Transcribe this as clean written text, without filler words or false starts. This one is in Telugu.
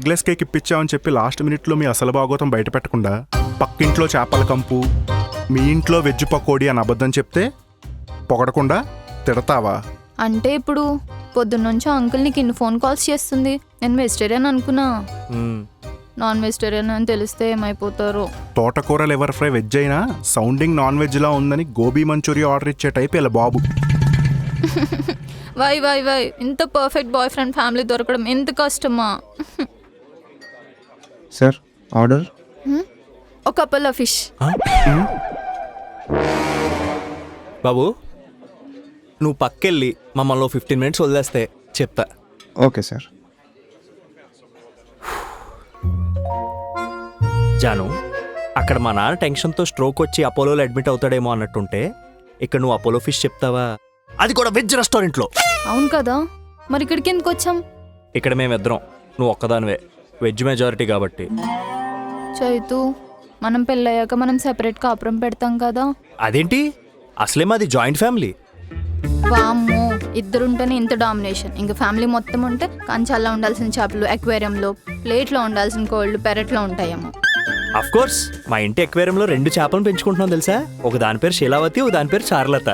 ఎగ్లెస్ కేక్ ఇప్పించామని చెప్పి లాస్ట్ మినిట్లో మీ అసలు భాగోతం బయట పెట్టకుండా పక్కింట్లో చేపల కంపు, మీ ఇంట్లో వెజ్ పకోడీ అని అబద్ధం చెప్తే పొగడకుండా తిడతావా? అంటే ఇప్పుడు పొద్దున్నుంచి అంకుల్ నీకు ఇన్ని ఫోన్ కాల్స్ చేస్తుంది. నేను వెజిటేరియన్ అనుకున్నా, నాన్ వెజిటేరియన్ అని తెలిస్తే ఏమైపోతారో. తోటకూర లివర్ ఫ్రై వెజ్ అయినా సౌండింగ్ నాన్ వెజ్లా ఉందని గోబీ మంచూరియా ఆర్డర్ ఇచ్చే టైప్ ఇలా బాబు. వై వై వై ఇంత పర్ఫెక్ట్ బాయ్ ఫ్రెండ్ ఫ్యామిలీ దొరకడం ఎంత కష్టమా. Sir order. ఒక కప్పల్ ఆఫ్ ఫిష్. బాబు నువ్వు పక్కెళ్ళి మమ్మల్ని 15 minutes వదిలేస్తే చెప్తా. Okay sir. జాను, అక్కడ మా నాన్న టెన్షన్తో స్ట్రోక్ వచ్చి అపోలోలో అడ్మిట్ అవుతాడేమో అన్నట్టుంటే ఇక్కడ నువ్వు అపోలో ఫిష్ చెప్తావా? అది కూడా వెజ్ రెస్టారెంట్లో. అవును కదా, మరి ఇక్కడికి ఎందుకు వచ్చాం? ఇక్కడ మేమిద్దరం, నువ్వు ఒక్కదానివే, వెజ్ మెజారిటీ కాబట్టి. చైతు, మనం పెళ్ళయ్యాక మనం సెపరేట్ కాపురం పెడతాం కదా. అదేంటి, అసలే మాది జాయింట్ ఫ్యామిలీ. వామ్మో, ఇద్దరుంటేనే ఇంత డామినేషన్. ఇంకా ఫ్యామిలీ మొత్తం ఉంటే కంచాల్లో ఉండాల్సిన చేపలు అక్వేరియంలో, ప్లేట్లో ఉండాల్సిన కోళ్ళు పెరట్లో ఉంటాయేమో. అఫ్ కోర్స్, మా ఇంటి అక్వేరియంలో 2 చేపలను పెంచుకుంటున్నాం తెలుసా. ఒక దాని పేరు శీలావతి, ఒక దాని పేరు చారులత.